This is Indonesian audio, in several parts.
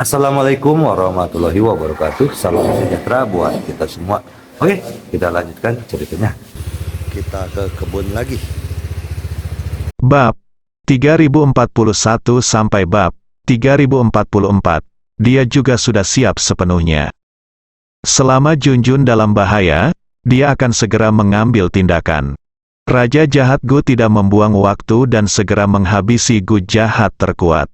Assalamualaikum warahmatullahi wabarakatuh. Salam sejahtera buat kita semua. Oke, kita lanjutkan ceritanya. Kita ke kebun lagi. Bab 3041 sampai bab 3044. Dia juga sudah siap sepenuhnya. Selama Junjun dalam bahaya, dia akan segera mengambil tindakan. Raja jahat Gu tidak membuang waktu dan segera menghabisi Gu jahat terkuat.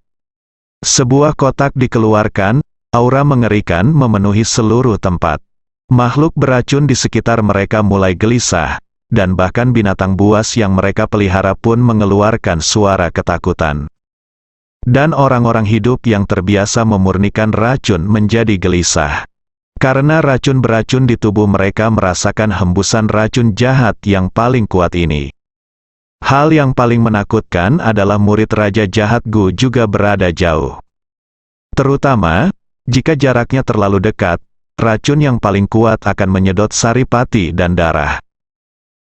Sebuah kotak dikeluarkan, aura mengerikan memenuhi seluruh tempat. Makhluk beracun di sekitar mereka mulai gelisah, dan bahkan binatang buas yang mereka pelihara pun mengeluarkan suara ketakutan. Dan orang-orang hidup yang terbiasa memurnikan racun menjadi gelisah. Karena racun beracun di tubuh mereka merasakan hembusan racun jahat yang paling kuat ini. Hal yang paling menakutkan adalah murid Raja Jahat Gu juga berada jauh. Terutama, jika jaraknya terlalu dekat, racun yang paling kuat akan menyedot saripati dan darah.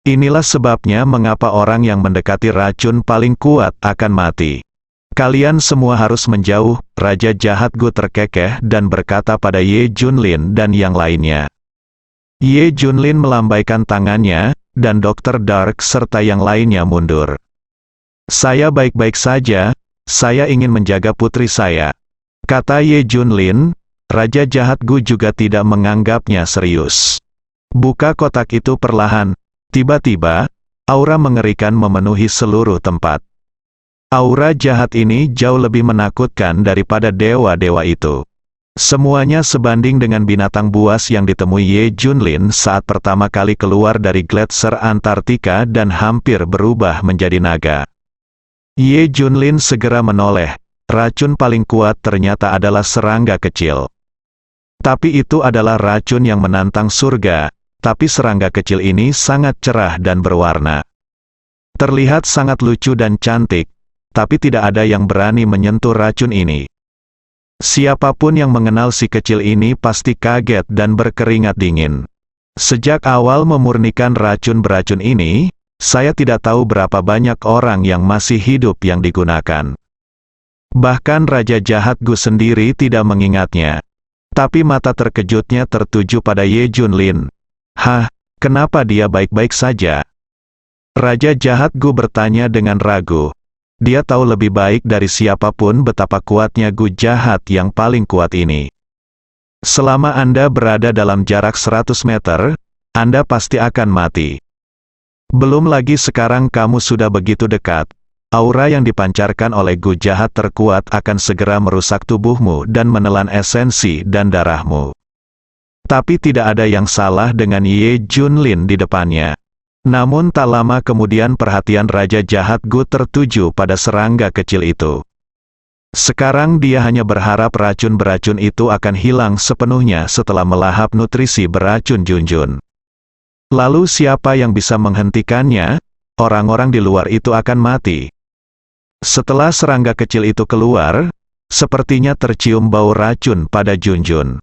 Inilah sebabnya mengapa orang yang mendekati racun paling kuat akan mati. Kalian semua harus menjauh, Raja Jahat Gu terkekeh dan berkata pada Ye Junlin dan yang lainnya. Ye Junlin melambaikan tangannya, dan Dr. Dark serta yang lainnya mundur. Saya baik-baik saja, saya ingin menjaga putri saya, kata Ye Junlin. Raja Jahat Gu juga tidak menganggapnya serius. Buka kotak itu perlahan. Tiba-tiba, aura mengerikan memenuhi seluruh tempat. Aura jahat ini jauh lebih menakutkan daripada dewa-dewa itu. Semuanya sebanding dengan binatang buas yang ditemui Ye Junlin saat pertama kali keluar dari gletser Antartika dan hampir berubah menjadi naga. Ye Junlin segera menoleh. Racun paling kuat ternyata adalah serangga kecil. Tapi itu adalah racun yang menantang surga, tapi serangga kecil ini sangat cerah dan berwarna. Terlihat sangat lucu dan cantik, tapi tidak ada yang berani menyentuh racun ini. Siapapun yang mengenal si kecil ini pasti kaget dan berkeringat dingin. Sejak awal memurnikan racun beracun ini, saya tidak tahu berapa banyak orang yang masih hidup yang digunakan. Bahkan Raja Jahat Gu sendiri tidak mengingatnya. Tapi mata terkejutnya tertuju pada Ye Junlin. Hah, kenapa dia baik-baik saja? Raja Jahat Gu bertanya dengan ragu. Dia tahu lebih baik dari siapapun betapa kuatnya Gu jahat yang paling kuat ini. Selama Anda berada dalam jarak 100 meter, Anda pasti akan mati. Belum lagi sekarang kamu sudah begitu dekat. Aura yang dipancarkan oleh Gu jahat terkuat akan segera merusak tubuhmu dan menelan esensi dan darahmu. Tapi tidak ada yang salah dengan Ye Junlin di depannya. Namun tak lama kemudian perhatian Raja Jahat Gu tertuju pada serangga kecil itu. Sekarang dia hanya berharap racun beracun itu akan hilang sepenuhnya setelah melahap nutrisi beracun Junjun. Lalu siapa yang bisa menghentikannya? Orang-orang di luar itu akan mati. Setelah serangga kecil itu keluar, sepertinya tercium bau racun pada Junjun.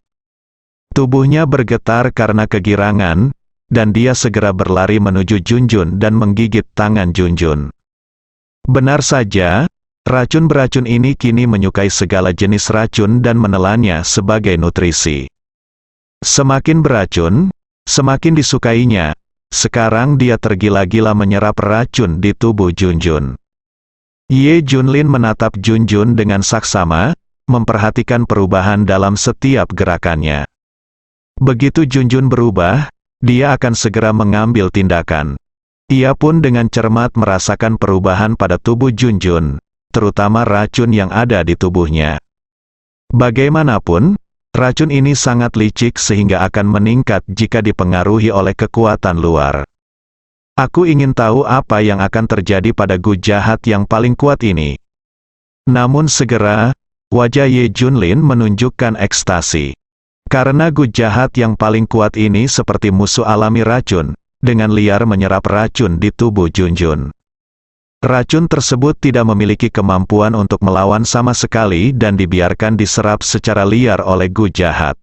Tubuhnya bergetar karena kegirangan, dan dia segera berlari menuju Junjun dan menggigit tangan Junjun. Benar saja, racun beracun ini kini menyukai segala jenis racun dan menelannya sebagai nutrisi. Semakin beracun, semakin disukainya. Sekarang dia tergila-gila menyerap racun di tubuh Junjun. Ye Junlin menatap Junjun dengan saksama, memperhatikan perubahan dalam setiap gerakannya. Begitu Junjun berubah, dia akan segera mengambil tindakan. Ia pun dengan cermat merasakan perubahan pada tubuh Junjun, terutama racun yang ada di tubuhnya. Bagaimanapun, racun ini sangat licik sehingga akan meningkat jika dipengaruhi oleh kekuatan luar. Aku ingin tahu apa yang akan terjadi pada Gu jahat yang paling kuat ini. Namun segera, wajah Ye Junlin menunjukkan ekstasi. Karena Gu jahat yang paling kuat ini seperti musuh alami racun, dengan liar menyerap racun di tubuh Junjun. Racun tersebut tidak memiliki kemampuan untuk melawan sama sekali dan dibiarkan diserap secara liar oleh Gu jahat.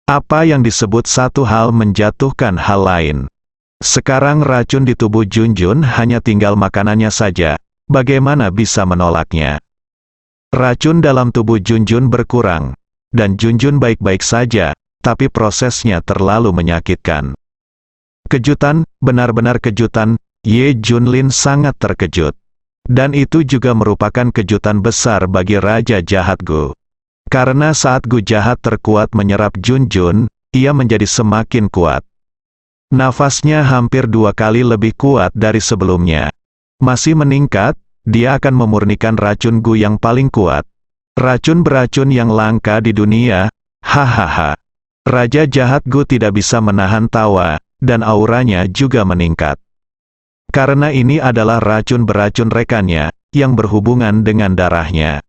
Apa yang disebut satu hal menjatuhkan hal lain. Sekarang racun di tubuh Junjun hanya tinggal makanannya saja, bagaimana bisa menolaknya? Racun dalam tubuh Junjun berkurang, dan Junjun baik-baik saja, tapi prosesnya terlalu menyakitkan. Kejutan, benar-benar kejutan, Ye Junlin sangat terkejut. Dan itu juga merupakan kejutan besar bagi Raja Jahat Gu. Karena saat Gu Jahat terkuat menyerap Junjun, ia menjadi semakin kuat. Nafasnya hampir 2 kali lebih kuat dari sebelumnya. Masih meningkat, dia akan memurnikan racun Gu yang paling kuat. Racun beracun yang langka di dunia, hahaha. Raja Jahat Gu tidak bisa menahan tawa, dan auranya juga meningkat. Karena ini adalah racun beracun rekannya, yang berhubungan dengan darahnya.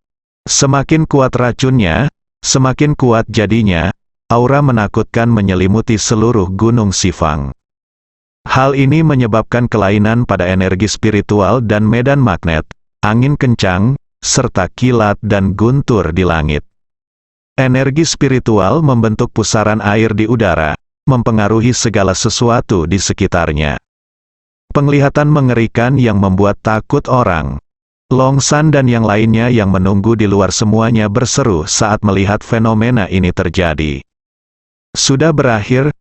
Semakin kuat racunnya, semakin kuat jadinya, aura menakutkan menyelimuti seluruh Gunung Sifang. Hal ini menyebabkan kelainan pada energi spiritual dan medan magnet, angin kencang, serta kilat dan guntur di langit. Energi spiritual membentuk pusaran air di udara, mempengaruhi segala sesuatu di sekitarnya. Penglihatan mengerikan yang membuat takut orang. Long San dan yang lainnya yang menunggu di luar semuanya berseru saat melihat fenomena ini terjadi. Sudah berakhir,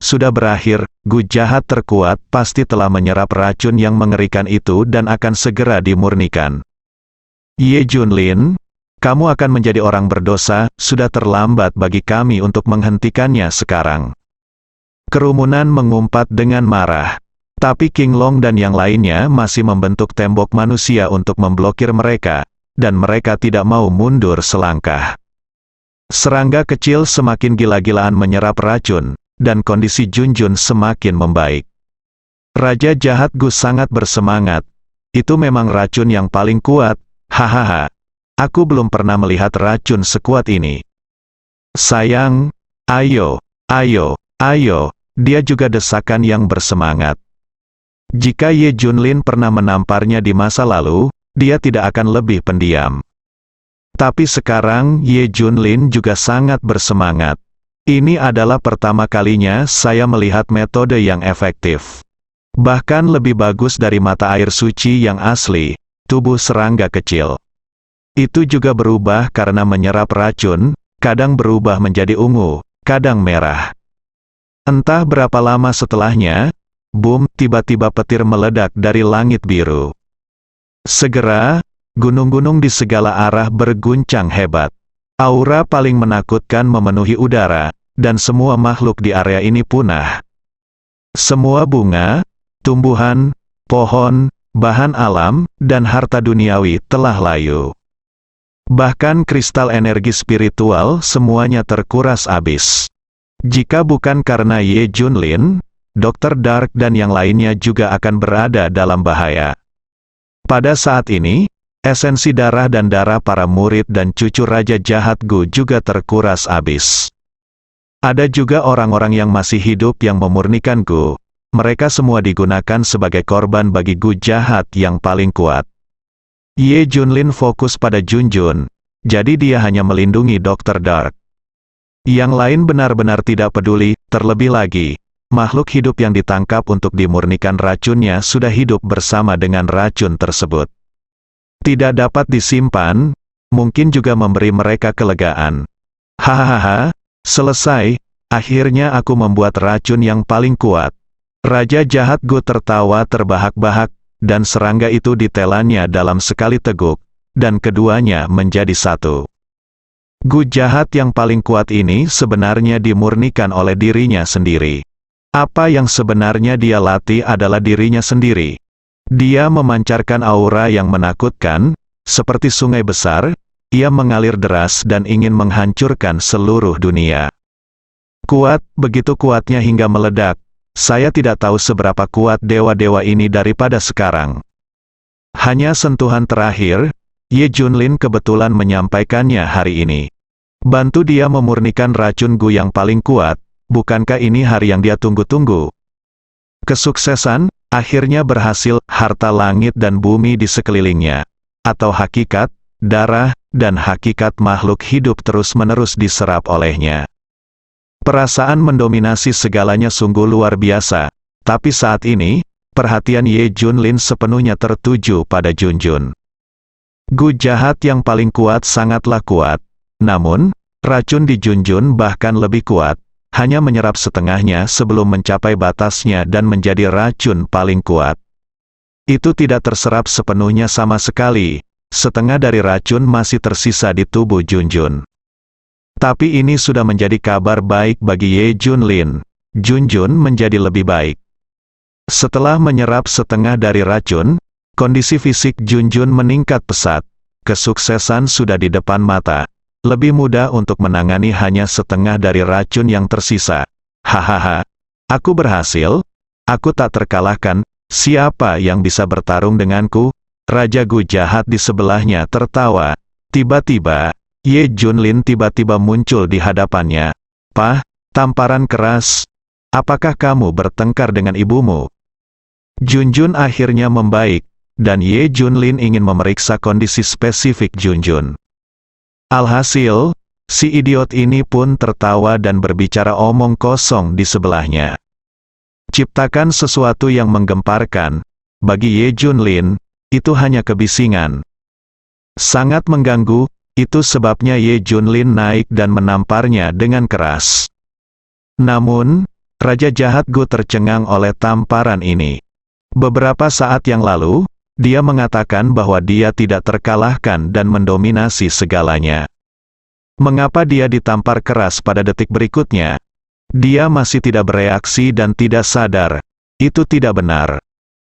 Gu Jahat terkuat pasti telah menyerap racun yang mengerikan itu dan akan segera dimurnikan. Ye Junlin, kamu akan menjadi orang berdosa, sudah terlambat bagi kami untuk menghentikannya sekarang. Kerumunan mengumpat dengan marah. Tapi King Long dan yang lainnya masih membentuk tembok manusia untuk memblokir mereka, dan mereka tidak mau mundur selangkah. Serangga kecil semakin gila-gilaan menyerap racun, dan kondisi Junjun semakin membaik. Raja Jahat Gu sangat bersemangat. Itu memang racun yang paling kuat, hahaha. Aku belum pernah melihat racun sekuat ini. Sayang, ayo, dia juga desakan yang bersemangat. Jika Ye Junlin pernah menamparnya di masa lalu, dia tidak akan lebih pendiam. Tapi sekarang Ye Junlin juga sangat bersemangat. Ini adalah pertama kalinya saya melihat metode yang efektif. Bahkan lebih bagus dari mata air suci yang asli, tubuh serangga kecil. Itu juga berubah karena menyerap racun, kadang berubah menjadi ungu, kadang merah. Entah berapa lama setelahnya, boom, tiba-tiba petir meledak dari langit biru. Segera, gunung-gunung di segala arah berguncang hebat. Aura paling menakutkan memenuhi udara, dan semua makhluk di area ini punah. Semua bunga, tumbuhan, pohon, bahan alam, dan harta duniawi telah layu. Bahkan kristal energi spiritual semuanya terkuras habis. Jika bukan karena Ye Junlin, Dr. Dark dan yang lainnya juga akan berada dalam bahaya. Pada saat ini, esensi darah dan darah para murid dan cucu Raja Jahat Gu juga terkuras habis. Ada juga orang-orang yang masih hidup yang memurnikan Gu. Mereka semua digunakan sebagai korban bagi Gu Jahat yang paling kuat. Ye Junlin fokus pada Junjun, jadi dia hanya melindungi Dr. Dark. Yang lain benar-benar tidak peduli, terlebih lagi. Makhluk hidup yang ditangkap untuk dimurnikan racunnya sudah hidup bersama dengan racun tersebut. Tidak dapat disimpan, mungkin juga memberi mereka kelegaan. Hahaha, selesai, akhirnya aku membuat racun yang paling kuat. Raja Jahat Gu tertawa terbahak-bahak, dan serangga itu ditelannya dalam sekali teguk, dan keduanya menjadi satu. Gu Jahat yang paling kuat ini sebenarnya dimurnikan oleh dirinya sendiri. Apa yang sebenarnya dia latih adalah dirinya sendiri. Dia memancarkan aura yang menakutkan, seperti sungai besar, ia mengalir deras dan ingin menghancurkan seluruh dunia. Kuat, begitu kuatnya hingga meledak. Saya tidak tahu seberapa kuat dewa-dewa ini daripada sekarang. Hanya sentuhan terakhir, Ye Junlin kebetulan menyampaikannya hari ini. Bantu dia memurnikan racun Gu yang paling kuat. Bukankah ini hari yang dia tunggu-tunggu? Kesuksesan, akhirnya berhasil, harta langit dan bumi di sekelilingnya. Atau hakikat, darah, dan hakikat makhluk hidup terus-menerus diserap olehnya. Perasaan mendominasi segalanya sungguh luar biasa, tapi saat ini, perhatian Ye Junlin sepenuhnya tertuju pada Junjun. Gu Jahat yang paling kuat sangatlah kuat, namun, Racun di Junjun bahkan lebih kuat, hanya menyerap setengahnya sebelum mencapai batasnya dan menjadi racun paling kuat. Itu tidak terserap sepenuhnya sama sekali, setengah dari racun masih tersisa di tubuh Junjun. Tapi ini sudah menjadi kabar baik bagi Ye Junlin. Junjun menjadi lebih baik. Setelah menyerap setengah dari racun, kondisi fisik Junjun meningkat pesat. Kesuksesan sudah di depan mata. Lebih mudah untuk menangani hanya setengah dari racun yang tersisa. Hahaha, aku berhasil. Aku tak terkalahkan. Siapa yang bisa bertarung denganku? Raja Gu jahat di sebelahnya tertawa. Tiba-tiba, Ye Junlin tiba-tiba muncul di hadapannya. Pah, tamparan keras. Apakah kamu bertengkar dengan ibumu? Junjun akhirnya membaik, dan Ye Junlin ingin memeriksa kondisi spesifik Junjun. Alhasil, si idiot ini pun tertawa dan berbicara omong kosong di sebelahnya. Ciptakan sesuatu yang menggemparkan. Bagi Ye Junlin, itu hanya kebisingan. Sangat mengganggu, itu sebabnya Ye Junlin naik dan menamparnya dengan keras. Namun, Raja Jahat Gu tercengang oleh tamparan ini. Beberapa saat yang lalu, dia mengatakan bahwa dia tidak terkalahkan dan mendominasi segalanya. Mengapa dia ditampar keras pada detik berikutnya? Dia masih tidak bereaksi dan tidak sadar. Itu tidak benar.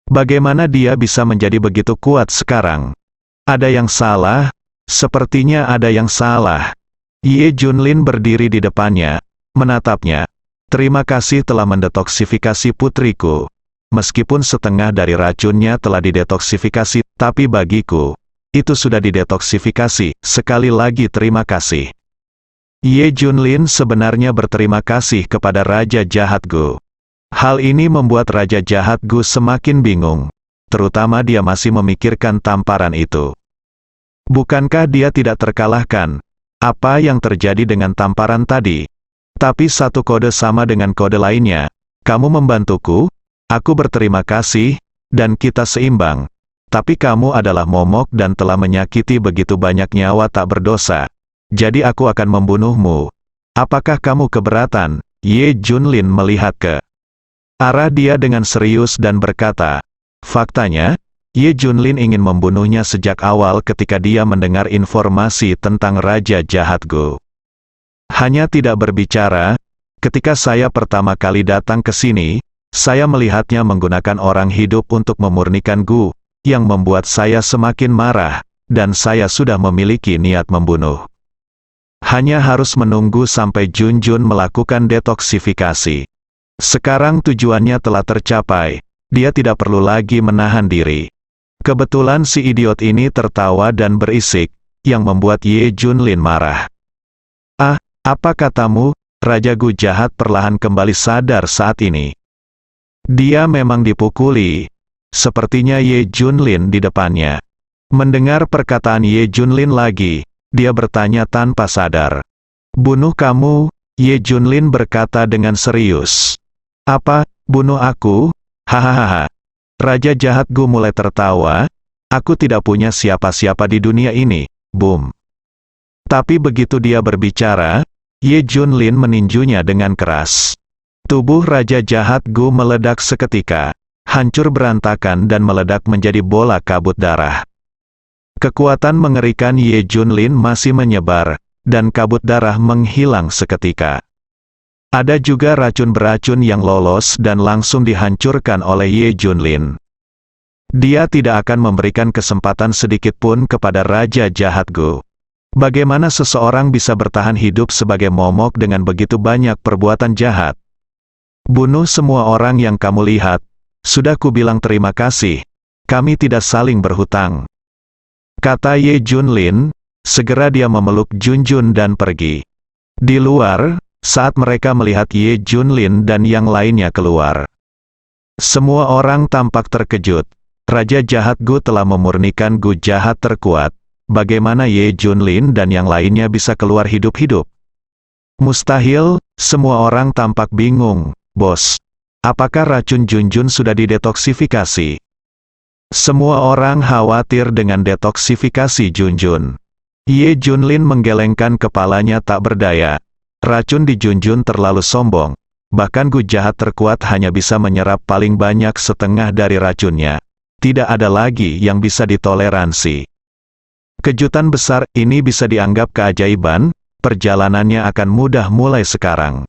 Bagaimana dia bisa menjadi begitu kuat sekarang? Ada yang salah? Sepertinya ada yang salah. Ye Junlin berdiri di depannya, menatapnya. Terima kasih telah mendetoksifikasi putriku. Meskipun setengah dari racunnya telah didetoksifikasi, tapi bagiku, itu sudah didetoksifikasi. Sekali lagi terima kasih. Ye Junlin sebenarnya berterima kasih kepada Raja Jahat Gu. Hal ini membuat Raja Jahat Gu semakin bingung, terutama dia masih memikirkan tamparan itu. Bukankah dia tidak terkalahkan? Apa yang terjadi dengan tamparan tadi? Tapi satu kode sama dengan kode lainnya. Kamu membantuku, aku berterima kasih, dan kita seimbang. Tapi kamu adalah momok dan telah menyakiti begitu banyak nyawa tak berdosa. Jadi aku akan membunuhmu. Apakah kamu keberatan? Ye Junlin melihat ke arah dia dengan serius dan berkata, faktanya, Ye Junlin ingin membunuhnya sejak awal ketika dia mendengar informasi tentang Raja Jahat Gu. Hanya tidak berbicara, ketika saya pertama kali datang ke sini, saya melihatnya menggunakan orang hidup untuk memurnikan Gu, yang membuat saya semakin marah, dan saya sudah memiliki niat membunuh. Hanya harus menunggu sampai Junjun melakukan detoksifikasi. Sekarang tujuannya telah tercapai, dia tidak perlu lagi menahan diri. Kebetulan si idiot ini tertawa dan berisik, yang membuat Ye Junlin marah. Ah, apa katamu? Raja Gu jahat perlahan kembali sadar saat ini. Dia memang dipukuli. Sepertinya Ye Junlin di depannya. Mendengar perkataan Ye Junlin lagi, dia bertanya tanpa sadar. Bunuh kamu? Ye Junlin berkata dengan serius. Apa, bunuh aku? Hahaha. Raja Jahat Gu mulai tertawa. Aku tidak punya siapa-siapa di dunia ini. Boom. Tapi begitu dia berbicara, Ye Junlin meninjunya dengan keras. Tubuh Raja Jahat Gu meledak seketika, hancur berantakan dan meledak menjadi bola kabut darah. Kekuatan mengerikan Ye Junlin masih menyebar, dan kabut darah menghilang seketika. Ada juga racun beracun yang lolos dan langsung dihancurkan oleh Ye Junlin. Dia tidak akan memberikan kesempatan sedikit pun kepada Raja Jahat Gu. Bagaimana seseorang bisa bertahan hidup sebagai momok dengan begitu banyak perbuatan jahat? Bunuh semua orang yang kamu lihat. Sudah kubilang terima kasih. Kami tidak saling berhutang. Kata Ye Junlin, segera dia memeluk Junjun dan pergi. Di luar, saat mereka melihat Ye Junlin dan yang lainnya keluar, semua orang tampak terkejut. Raja Jahat Gu telah memurnikan Gu jahat terkuat. Bagaimana Ye Junlin dan yang lainnya bisa keluar hidup-hidup? Mustahil, semua orang tampak bingung. Bos, apakah racun Junjun sudah didetoksifikasi? Semua orang khawatir dengan detoksifikasi Junjun. Ye Junlin menggelengkan kepalanya tak berdaya. Racun di Junjun terlalu sombong. Bahkan Gu jahat terkuat hanya bisa menyerap paling banyak setengah dari racunnya. Tidak ada lagi yang bisa ditoleransi. Kejutan besar ini bisa dianggap keajaiban, perjalanannya akan mudah mulai sekarang.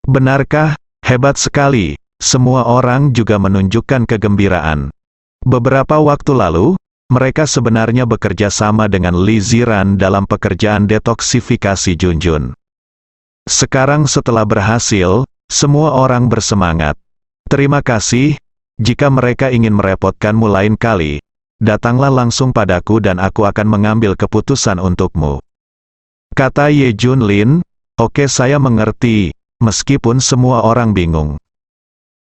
Benarkah? Hebat sekali. Semua orang juga menunjukkan kegembiraan. Beberapa waktu lalu, mereka sebenarnya bekerja sama dengan Li Ziran dalam pekerjaan detoksifikasi Junjun. Sekarang setelah berhasil, semua orang bersemangat. Terima kasih, jika mereka ingin merepotkanmu lain kali, datanglah langsung padaku dan aku akan mengambil keputusan untukmu. Kata Ye Junlin, oke saya mengerti, meskipun semua orang bingung.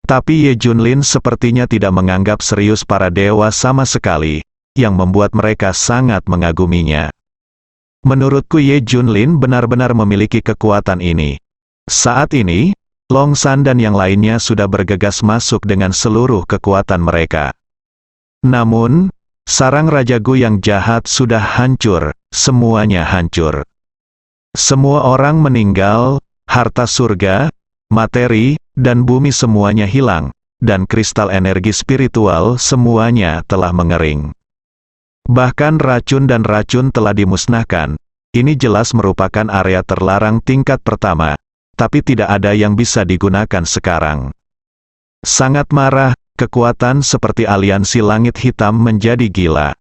Tapi Ye Junlin sepertinya tidak menganggap serius para dewa sama sekali, yang membuat mereka sangat mengaguminya. Menurutku Ye Junlin benar-benar memiliki kekuatan ini. Saat ini, Long San dan yang lainnya sudah bergegas masuk dengan seluruh kekuatan mereka. Namun, sarang Raja Gu yang jahat sudah hancur, semuanya hancur. Semua orang meninggal, harta surga, materi, dan bumi semuanya hilang, dan kristal energi spiritual semuanya telah mengering. Bahkan racun dan racun telah dimusnahkan. Ini jelas merupakan area terlarang tingkat pertama, tapi tidak ada yang bisa digunakan sekarang. Sangat marah, kekuatan seperti aliansi langit hitam menjadi gila.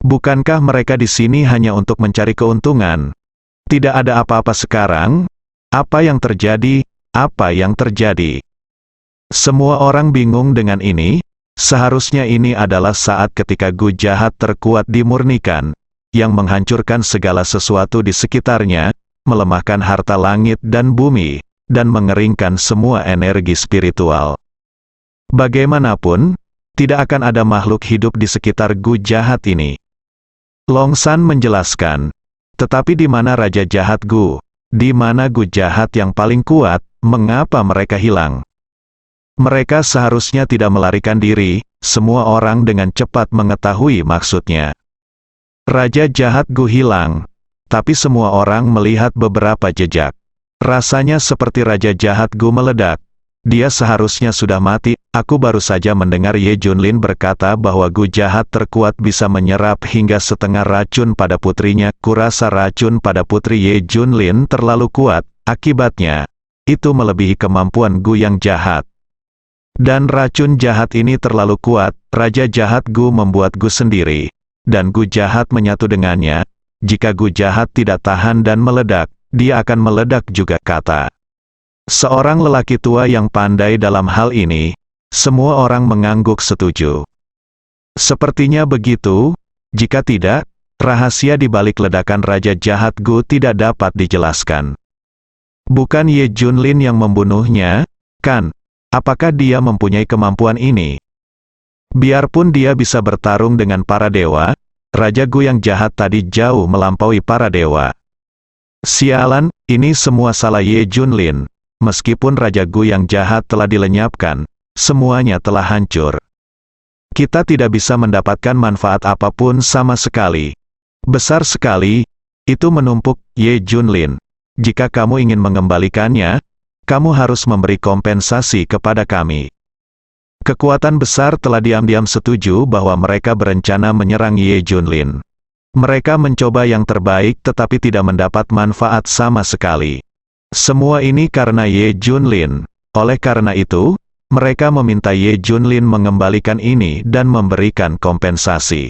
Bukankah mereka di sini hanya untuk mencari keuntungan? Tidak ada apa-apa sekarang? Apa yang terjadi? Apa yang terjadi? Semua orang bingung dengan ini. Seharusnya ini adalah saat ketika Gu jahat terkuat dimurnikan, yang menghancurkan segala sesuatu di sekitarnya, melemahkan harta langit dan bumi, dan mengeringkan semua energi spiritual. Bagaimanapun, tidak akan ada makhluk hidup di sekitar Gu jahat ini. Long San menjelaskan, tetapi di mana Raja Jahat Gu? Di mana Gu jahat yang paling kuat? Mengapa mereka hilang? Mereka seharusnya tidak melarikan diri, semua orang dengan cepat mengetahui maksudnya. Raja Jahat Gu hilang, tapi semua orang melihat beberapa jejak. Rasanya seperti Raja Jahat Gu meledak. Dia seharusnya sudah mati. Aku baru saja mendengar Ye Junlin berkata bahwa Gu jahat terkuat bisa menyerap hingga setengah racun pada putrinya. Kurasa racun pada putri Ye Junlin terlalu kuat, akibatnya itu melebihi kemampuan Gu yang jahat. Dan racun jahat ini terlalu kuat, Raja Jahat Gu membuat Gu sendiri. Dan Gu jahat menyatu dengannya. Jika Gu jahat tidak tahan dan meledak, dia akan meledak juga, kata seorang lelaki tua yang pandai dalam hal ini. Semua orang mengangguk setuju. Sepertinya begitu. Jika tidak, rahasia di balik ledakan Raja Jahat Gu tidak dapat dijelaskan. Bukan Ye Junlin yang membunuhnya, kan? Apakah dia mempunyai kemampuan ini? Biarpun dia bisa bertarung dengan para dewa, Raja Gu yang jahat tadi jauh melampaui para dewa. Sialan, ini semua salah Ye Junlin. Meskipun Raja Gu yang jahat telah dilenyapkan, semuanya telah hancur. Kita tidak bisa mendapatkan manfaat apapun sama sekali. Besar sekali, itu menumpuk, Ye Junlin. Jika kamu ingin mengembalikannya, kamu harus memberi kompensasi kepada kami. Kekuatan besar telah diam-diam setuju bahwa mereka berencana menyerang Ye Junlin. Mereka mencoba yang terbaik tetapi tidak mendapat manfaat sama sekali. Semua ini karena Ye Junlin. Oleh karena itu, mereka meminta Ye Junlin mengembalikan ini dan memberikan kompensasi.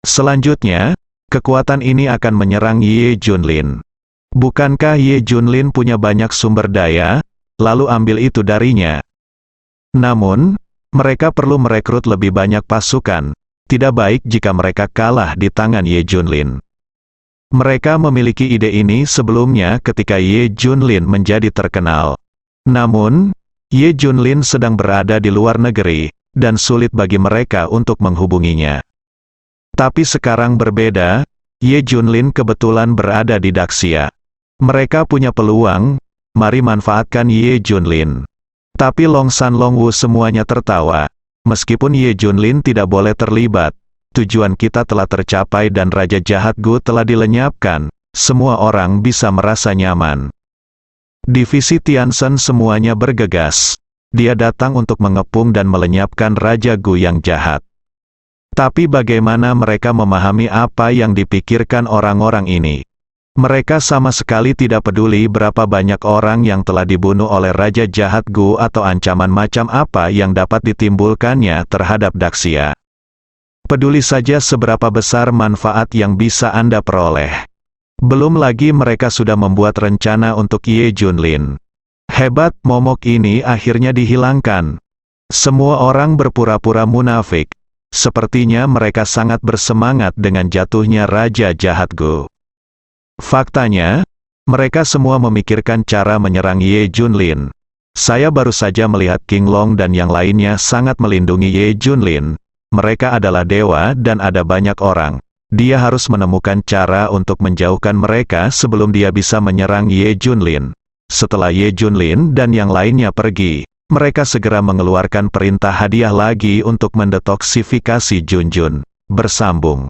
Selanjutnya, kekuatan ini akan menyerang Ye Junlin. Bukankah Ye Junlin punya banyak sumber daya, lalu ambil itu darinya? Namun, mereka perlu merekrut lebih banyak pasukan. Tidak baik jika mereka kalah di tangan Ye Junlin. Mereka memiliki ide ini sebelumnya ketika Ye Junlin menjadi terkenal. Namun, Ye Junlin sedang berada di luar negeri, dan sulit bagi mereka untuk menghubunginya. Tapi sekarang berbeda, Ye Junlin kebetulan berada di Daxia. Mereka punya peluang, mari manfaatkan Ye Junlin. Tapi Long San Long Wu semuanya tertawa. Meskipun Ye Junlin tidak boleh terlibat, tujuan kita telah tercapai dan Raja Jahat Gu telah dilenyapkan. Semua orang bisa merasa nyaman. Divisi Tiansen semuanya bergegas. Dia datang untuk mengepung dan melenyapkan Raja Gu yang jahat. Tapi bagaimana mereka memahami apa yang dipikirkan orang-orang ini? Mereka sama sekali tidak peduli berapa banyak orang yang telah dibunuh oleh Raja Jahat Gu atau ancaman macam apa yang dapat ditimbulkannya terhadap Daxia. Peduli saja seberapa besar manfaat yang bisa Anda peroleh. Belum lagi mereka sudah membuat rencana untuk Ye Junlin. Hebat, momok ini akhirnya dihilangkan. Semua orang berpura-pura munafik. Sepertinya mereka sangat bersemangat dengan jatuhnya Raja Jahat Gu. Faktanya, mereka semua memikirkan cara menyerang Ye Junlin. Saya baru saja melihat King Long dan yang lainnya sangat melindungi Ye Junlin. Mereka adalah dewa dan ada banyak orang. Dia harus menemukan cara untuk menjauhkan mereka sebelum dia bisa menyerang Ye Junlin. Setelah Ye Junlin dan yang lainnya pergi, mereka segera mengeluarkan perintah hadiah lagi untuk mendetoksifikasi Junjun. Bersambung.